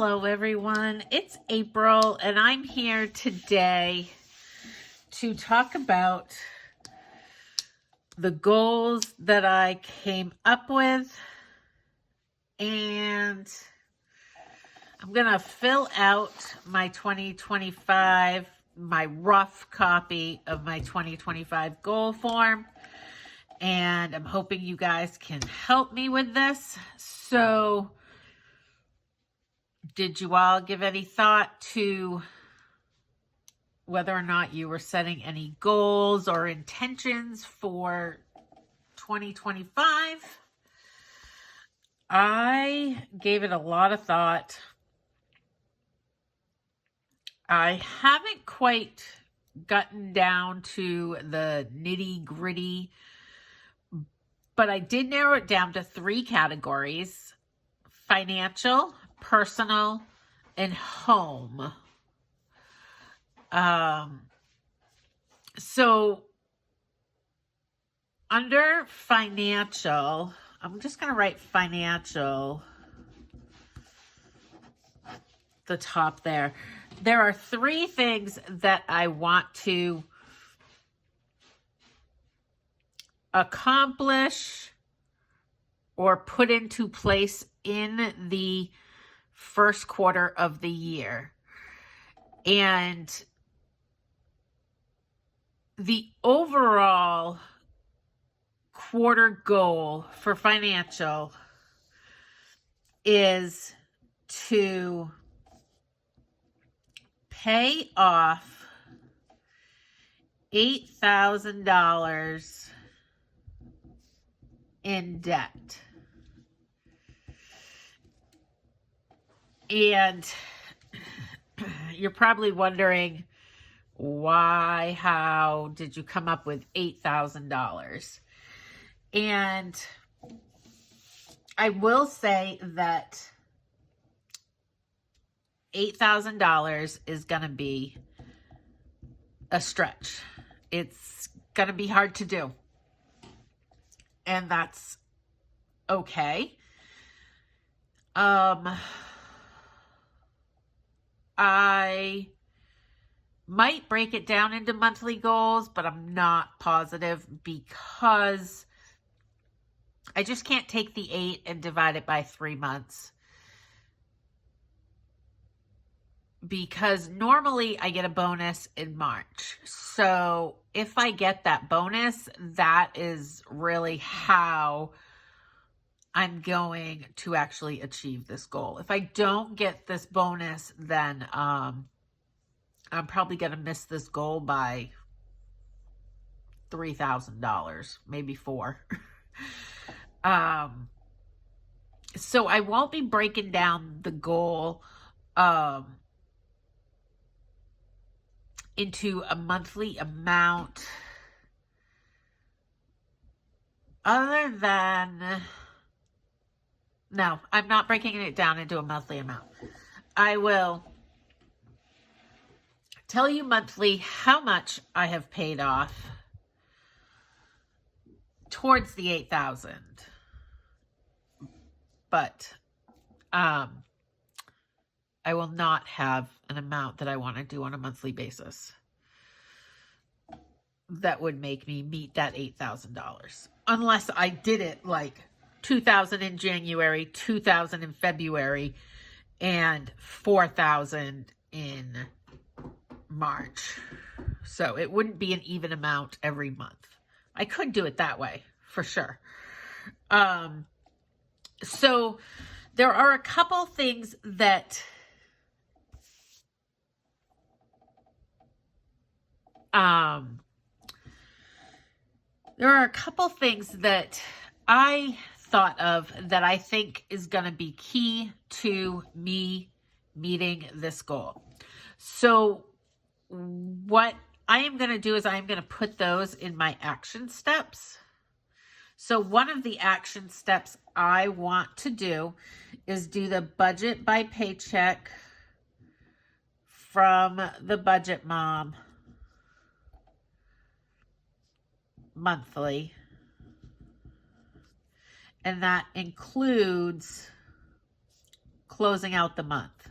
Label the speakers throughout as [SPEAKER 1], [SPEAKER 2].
[SPEAKER 1] Hello everyone, it's April and I'm here today to talk about the goals that I came up with, and I'm gonna fill out my 2025, my rough copy of my 2025 goal form, and I'm hoping you guys can help me with this. So did you all give any thought to whether or not you were setting any goals or intentions for 2025? I gave it a lot of thought. I haven't quite gotten down to the nitty-gritty, but I did narrow it down to 3 categories: financial, personal, and home. So under financial, I'm just going to write financial, the top there. There are 3 things that I want to accomplish or put into place in the first quarter of the year. And the overall quarter goal for financial is to pay off $8,000 in debt. And you're probably wondering, why, how did you come up with $8,000? And I will say that $8,000 is going to be a stretch. It's going to be hard to do. And that's okay. I might break it down into monthly goals, but I'm not positive because I just can't take the 8 and divide it by 3 months. Because normally I get a bonus in March. So if I get that bonus, that is really how I'm going to actually achieve this goal. If I don't get this bonus, then I'm probably going to miss this goal by $3,000, maybe $4,000. So I won't be breaking down the goal into a monthly amount, other than, no, I'm not breaking it down into a monthly amount. I will tell you monthly how much I have paid off towards the $8,000. But I will not have an amount that I want to do on a monthly basis that would make me meet that $8,000. Unless I did it like $2,000 in January, $2,000 in February, and $4,000 in March. So it wouldn't be an even amount every month. I could do it that way, for sure. So there are a couple things that I thought of that I think is going to be key to me meeting this goal. So what I am going to do is I am going to put those in my action steps. So one of the action steps I want to do is do the budget by paycheck from the Budget Mom monthly. And that includes closing out the month.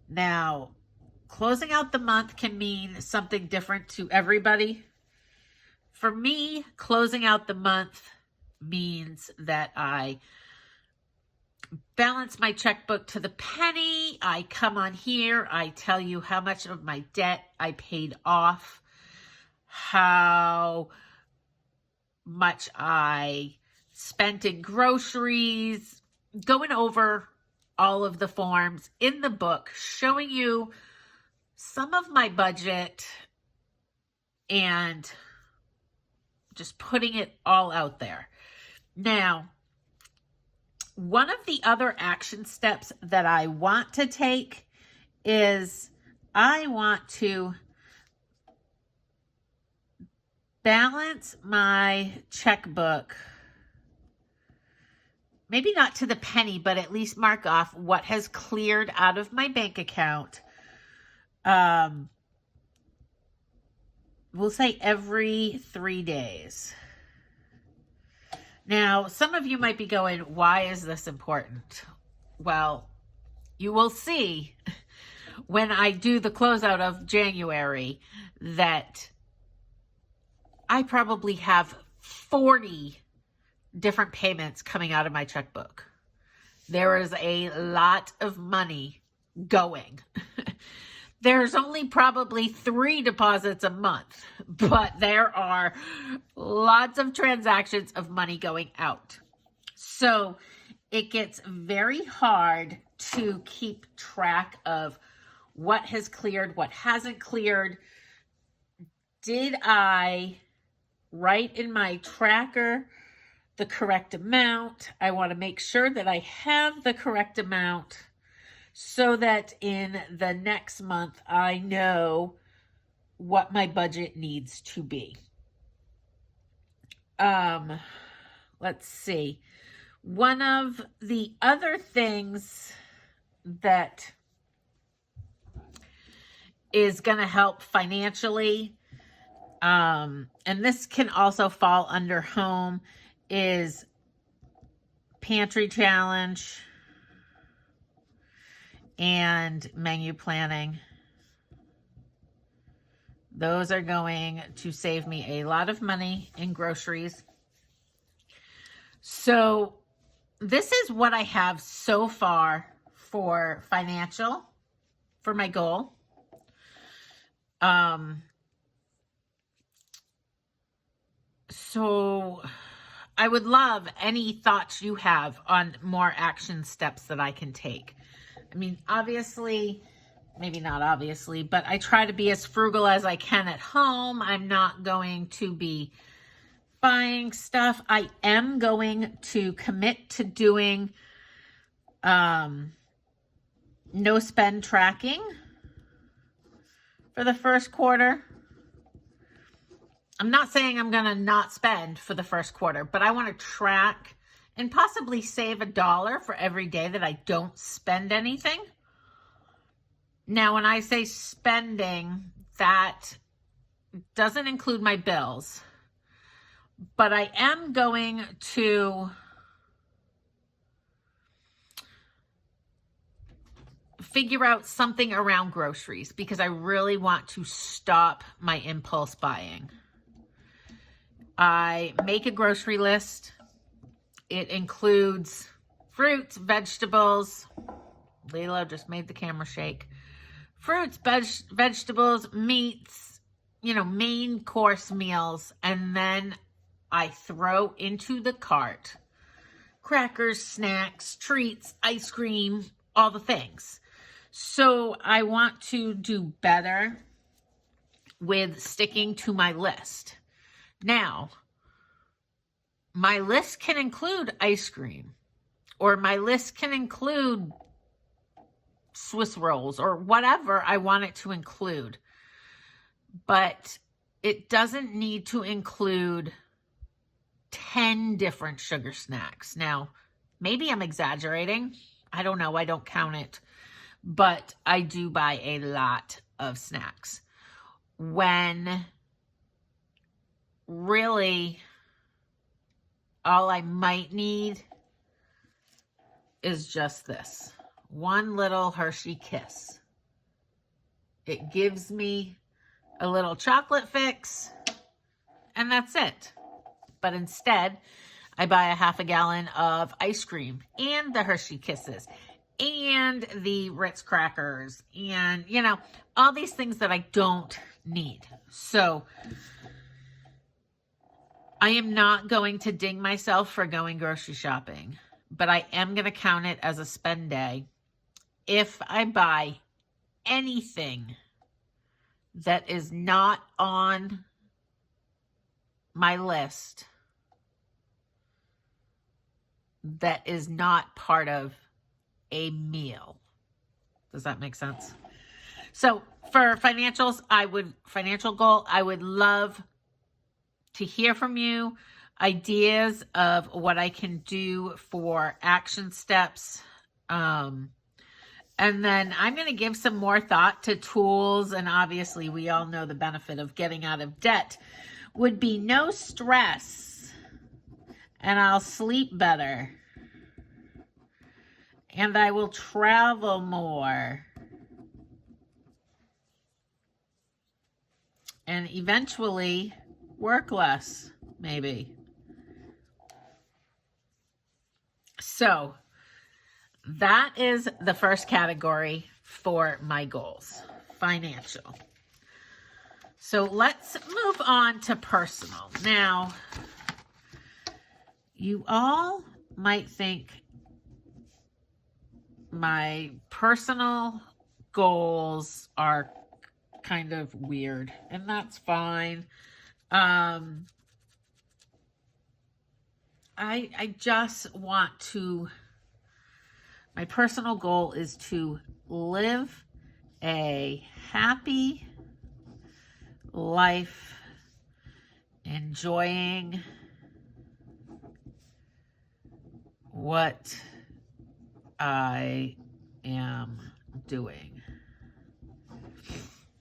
[SPEAKER 1] Now, closing out the month can mean something different to everybody. For me, closing out the month means that I balance my checkbook to the penny. I come on here, I tell you how much of my debt I paid off, how much I spent in groceries, going over all of the forms in the book, showing you some of my budget and just putting it all out there. Now, one of the other action steps that I want to take is I want to balance my checkbook, maybe not to the penny, but at least mark off what has cleared out of my bank account. We'll say every 3 days. Now, some of you might be going, why is this important? Well, you will see when I do the closeout of January that I probably have 40 different payments coming out of my checkbook. There is a lot of money going. There's only probably 3 deposits a month, but there are lots of transactions of money going out. So it gets very hard to keep track of what has cleared, what hasn't cleared. Did I write in my tracker the correct amount? I want to make sure that I have the correct amount so that in the next month I know what my budget needs to be. Let's see. One of the other things that is going to help financially, and this can also fall under home, is pantry challenge and menu planning. Those are going to save me a lot of money in groceries. So this is what I have so far for financial, for my goal. So I would love any thoughts you have on more action steps that I can take. I mean, obviously, maybe not obviously, but I try to be as frugal as I can at home. I'm not going to be buying stuff. I am going to commit to doing no spend tracking for the first quarter. I'm not saying I'm going to not spend for the first quarter, but I want to track and possibly save $1 for every day that I don't spend anything. Now, when I say spending, that doesn't include my bills, but I am going to figure out something around groceries because I really want to stop my impulse buying. I make a grocery list. It includes fruits, vegetables. Lilo just made the camera shake. Fruits, vegetables, meats, main course meals. And then I throw into the cart crackers, snacks, treats, ice cream, all the things. So I want to do better with sticking to my list. Now, my list can include ice cream, or my list can include Swiss rolls, or whatever I want it to include. But it doesn't need to include 10 different sugar snacks. Now, maybe I'm exaggerating. I don't know. I don't count it. But I do buy a lot of snacks. When really all I might need is just this. One little Hershey Kiss. It gives me a little chocolate fix, and that's it. But instead, I buy a half a gallon of ice cream and the Hershey Kisses and the Ritz crackers and, you know, all these things that I don't need. So I am not going to ding myself for going grocery shopping, but I am going to count it as a spend day if I buy anything that is not on my list, that is not part of a meal. Does that make sense? So for financial goal, I would love to hear from you, ideas of what I can do for action steps. And then I'm going to give some more thought to tools. And obviously we all know the benefit of getting out of debt would be no stress, and I'll sleep better, and I will travel more, and eventually work less, maybe. So that is the first category for my goals, financial. So let's move on to personal. Now, you all might think my personal goals are kind of weird, and that's fine. I just want to, my personal goal is to live a happy life, enjoying what I am doing.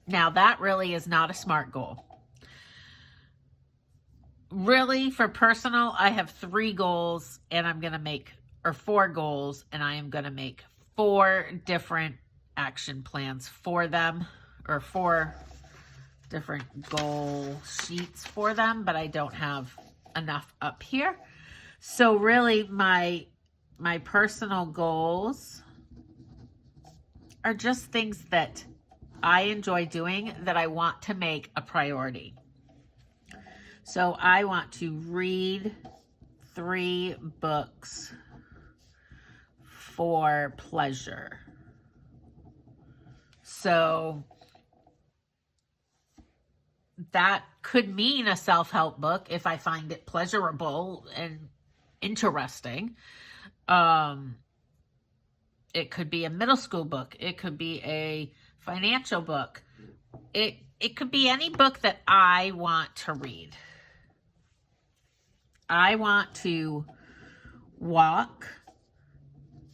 [SPEAKER 1] Now, that really is not a SMART goal. Really, for personal, I have 3 goals, and I'm going to make, or 4 goals, and I am going to make 4 different action plans for them, or 4 different goal sheets for them, but I don't have enough up here. So really, my personal goals are just things that I enjoy doing that I want to make a priority. So I want to read 3 books for pleasure. So that could mean a self-help book if I find it pleasurable and interesting. It could be a middle school book. It could be a financial book. It could be any book that I want to read. I want to walk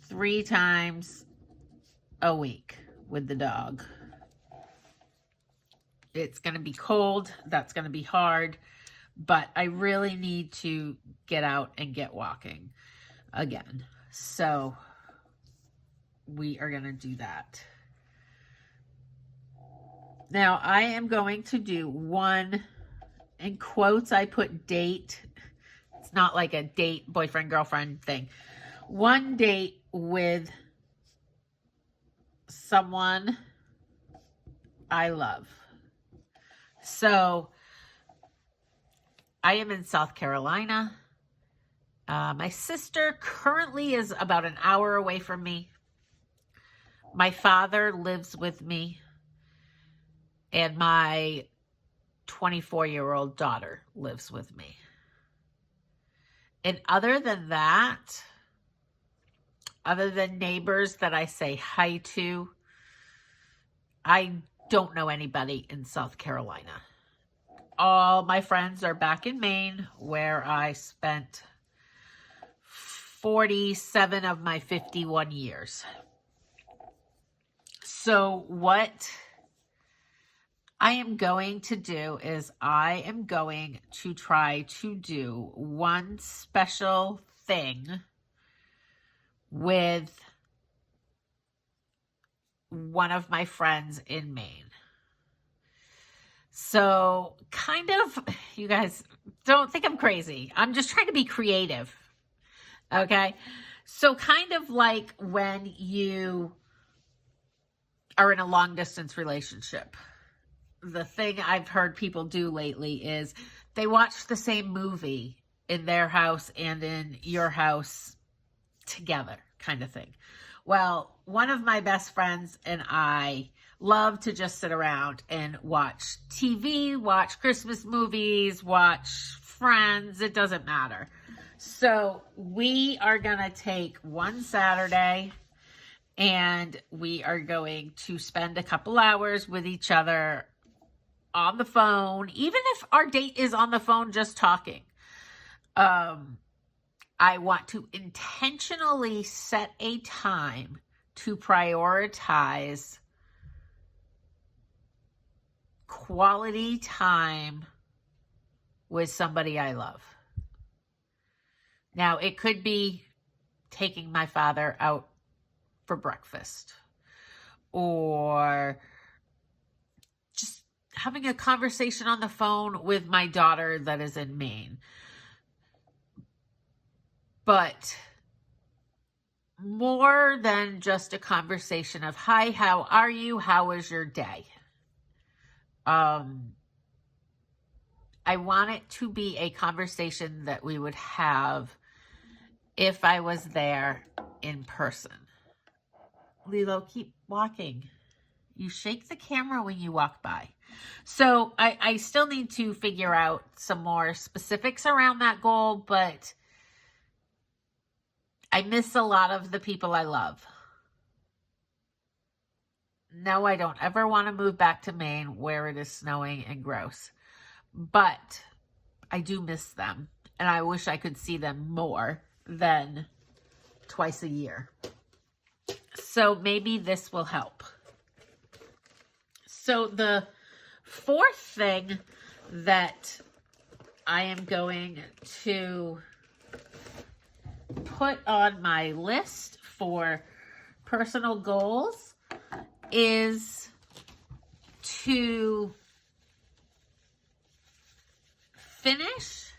[SPEAKER 1] 3 times a week with the dog. It's going to be cold. That's going to be hard. But I really need to get out and get walking again. So we are going to do that. Now, I am going to do one, in quotes, I put date. It's not like a date, boyfriend, girlfriend thing. One date with someone I love. So I am in South Carolina. My sister currently is about an hour away from me. My father lives with me. And my 24-year-old daughter lives with me. And other than that, other than neighbors that I say hi to, I don't know anybody in South Carolina. All my friends are back in Maine, where I spent 47 of my 51 years. So what I am going to do is I am going to try to do one special thing with one of my friends in Maine. So kind of, you guys don't think I'm crazy. I'm just trying to be creative. Okay. So kind of like when you are in a long distance relationship, the thing I've heard people do lately is they watch the same movie in their house and in your house together, kind of thing. Well, one of my best friends and I love to just sit around and watch TV, watch Christmas movies, watch Friends. It doesn't matter. So we are going to take one Saturday and we are going to spend a couple hours with each other on the phone, even if our date is on the phone just talking. I want to intentionally set a time to prioritize quality time with somebody I love. Now, it could be taking my father out for breakfast or just having a conversation on the phone with my daughter that is in Maine. But more than just a conversation of, hi, how are you? How was your day? I want it to be a conversation that we would have if I was there in person. Lilo, keep walking. You shake the camera when you walk by. So I still need to figure out some more specifics around that goal, but I miss a lot of the people I love. No, I don't ever want to move back to Maine where it is snowing and gross. But I do miss them. And I wish I could see them more than twice a year. So maybe this will help. So the fourth thing that I am going to put on my list for personal goals is to finish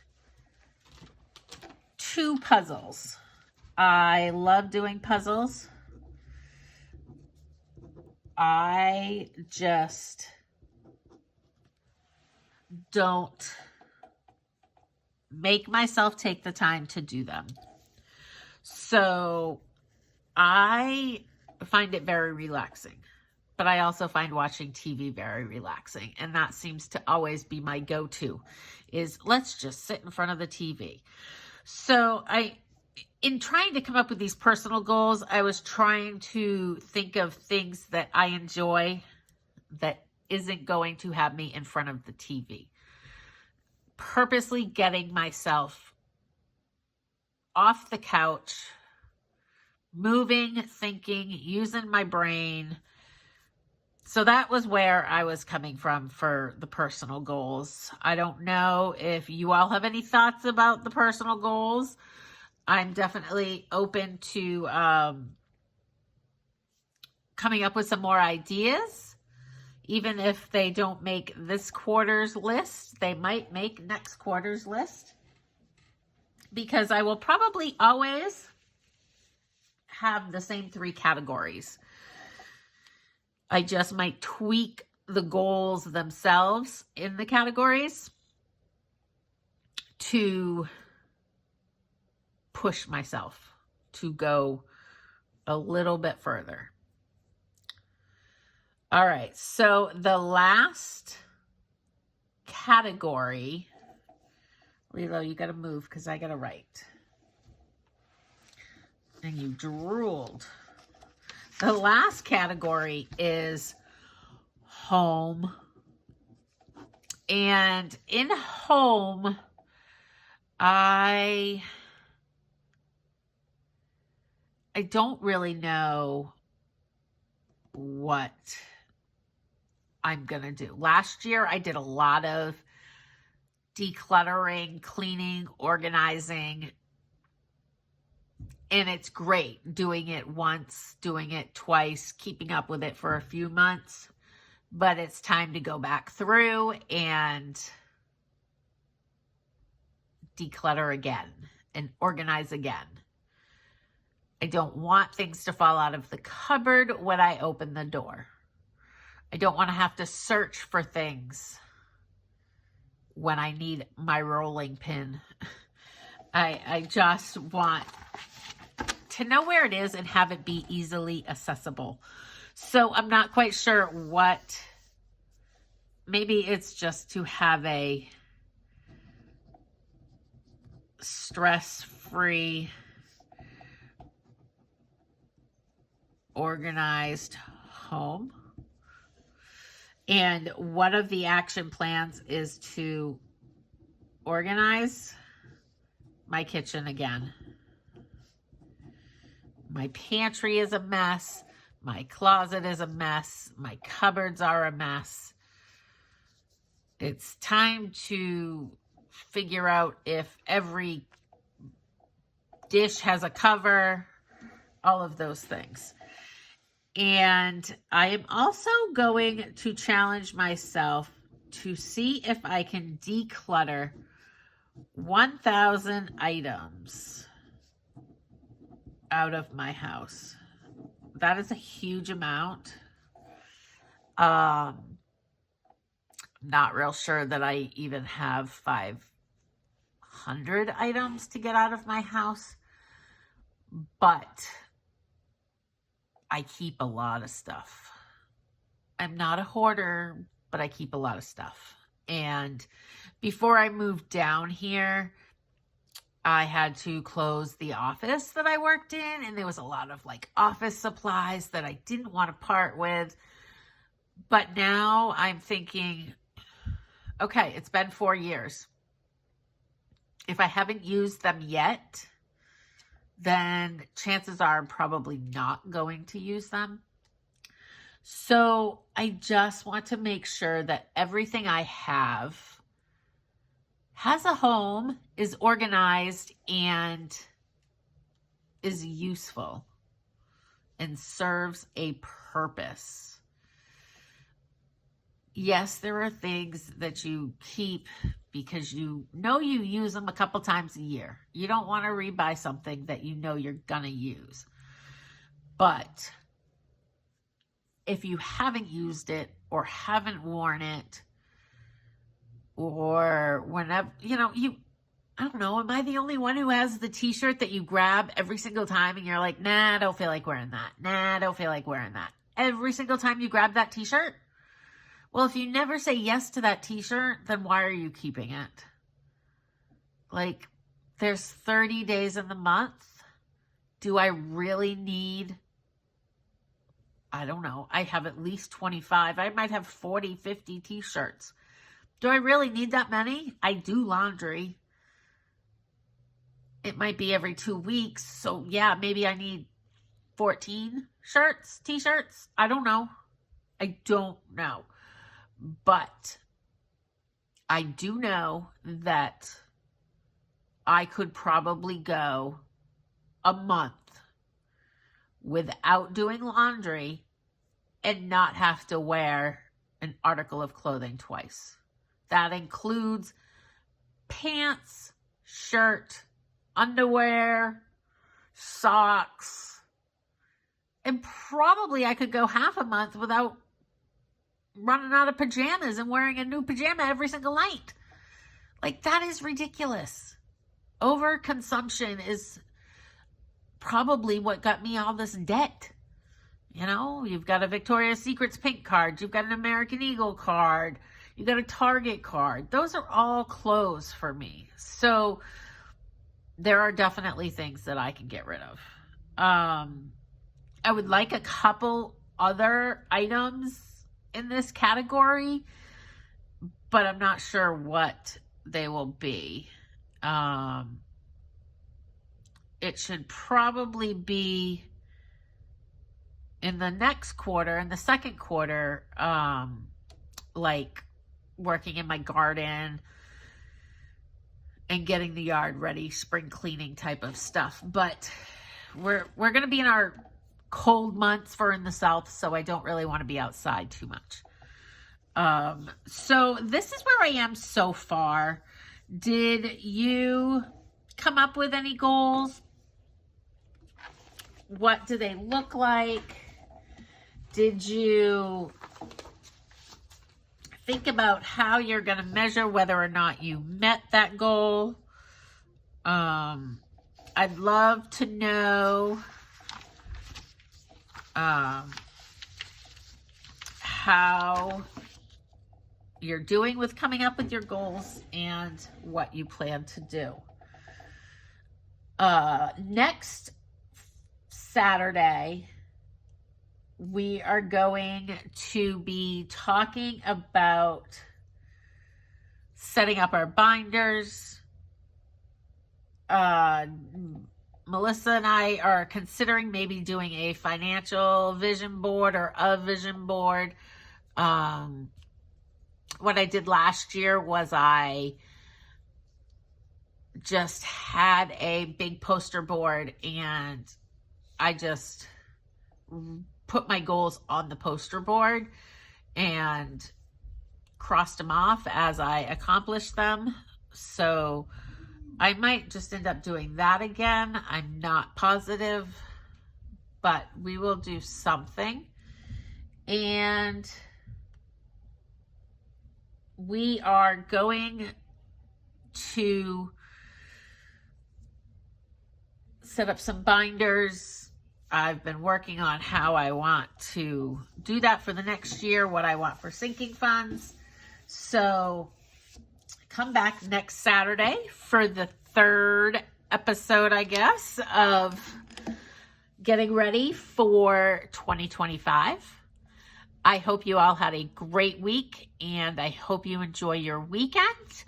[SPEAKER 1] 2 puzzles. I love doing puzzles. I just don't make myself take the time to do them. So I find it very relaxing, but I also find watching TV very relaxing. And that seems to always be my go-to is let's just sit in front of the TV. So in trying to come up with these personal goals, I was trying to think of things that I enjoy that isn't going to have me in front of the TV. Purposely getting myself off the couch, moving, thinking, using my brain. So that was where I was coming from for the personal goals. I don't know if you all have any thoughts about the personal goals. I'm definitely open to coming up with some more ideas. Even if they don't make this quarter's list, they might make next quarter's list. Because I will probably always have the same 3 categories. I just might tweak the goals themselves in the categories to push myself to go a little bit further. All right, so the last category, Lilo, you got to move because I got to write. And you drooled. The last category is home. And in home, I don't really know what I'm going to do. Last year, I did a lot of decluttering, cleaning, organizing. And it's great doing it once, doing it twice, keeping up with it for a few months. but it's time to go back through and declutter again and organize again. I don't want things to fall out of the cupboard when I open the door. I don't want to have to search for things when I need my rolling pin. I just want to know where it is and have it be easily accessible. So I'm not quite sure what, maybe it's just to have a stress-free, organized home. And one of the action plans is to organize my kitchen again. My pantry is a mess. My closet is a mess. My cupboards are a mess. It's time to figure out if every dish has a cover, all of those things. And I am also going to challenge myself to see if I can declutter 1,000 items out of my house. That is a huge amount. Not real sure that I even have 500 items to get out of my house, but I keep a lot of stuff. I'm not a hoarder, but I keep a lot of stuff. And before I moved down here, I had to close the office that I worked in, and there was a lot of like office supplies that I didn't want to part with. But now I'm thinking, okay, it's been 4 years. If I haven't used them yet, then chances are I'm probably not going to use them. So I just want to make sure that everything I have has a home, is organized, and is useful and serves a purpose. Yes, there are things that you keep because you know you use them a couple times a year. You don't want to rebuy something that you know you're going to use. But if you haven't used it or haven't worn it, or whenever, I don't know, am I the only one who has the t-shirt that you grab every single time and you're like, nah, I don't feel like wearing that. Nah, I don't feel like wearing that. Every single time you grab that t-shirt? Well, if you never say yes to that t-shirt, then why are you keeping it? Like, there's 30 days in the month. Do I really need, I don't know, I have at least 25. I might have 40, 50 t-shirts. Do I really need that many? I do laundry. It might be every 2 weeks. So yeah, maybe I need 14 shirts, t-shirts. I don't know. But I do know that I could probably go a month without doing laundry and not have to wear an article of clothing twice. That includes pants, shirt, underwear, socks, and probably I could go half a month without running out of pajamas and wearing a new pajama every single night. Like, that is ridiculous. Overconsumption is probably what got me all this debt. You've got a Victoria's Secrets pink card. You've got an American Eagle card. You've got a Target card. Those are all clothes for me. So there are definitely things that I can get rid of. I would like a couple other items in this category, but I'm not sure what they will be. It should probably be in the next quarter, in the second quarter, like working in my garden and getting the yard ready, spring cleaning type of stuff. But we're going to be in our cold months for in the South, so I don't really want to be outside too much. So this is where I am so far. Did you come up with any goals? What do they look like? Did you think about how you're going to measure whether or not you met that goal? I'd love to know how you're doing with coming up with your goals and what you plan to do. Next Saturday, we are going to be talking about setting up our binders. Melissa and I are considering maybe doing a financial vision board or a vision board. What I did last year was I just had a big poster board and I just put my goals on the poster board and crossed them off as I accomplished them. So I might just end up doing that again. I'm not positive, but we will do something. And we are going to set up some binders. I've been working on how I want to do that for the next year, what I want for sinking funds. So come back next Saturday for the third episode, I guess, of getting ready for 2025. I hope you all had a great week, and I hope you enjoy your weekend.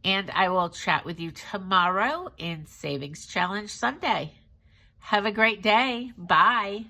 [SPEAKER 1] And I will chat with you tomorrow in Savings Challenge Sunday. Have a great day. Bye.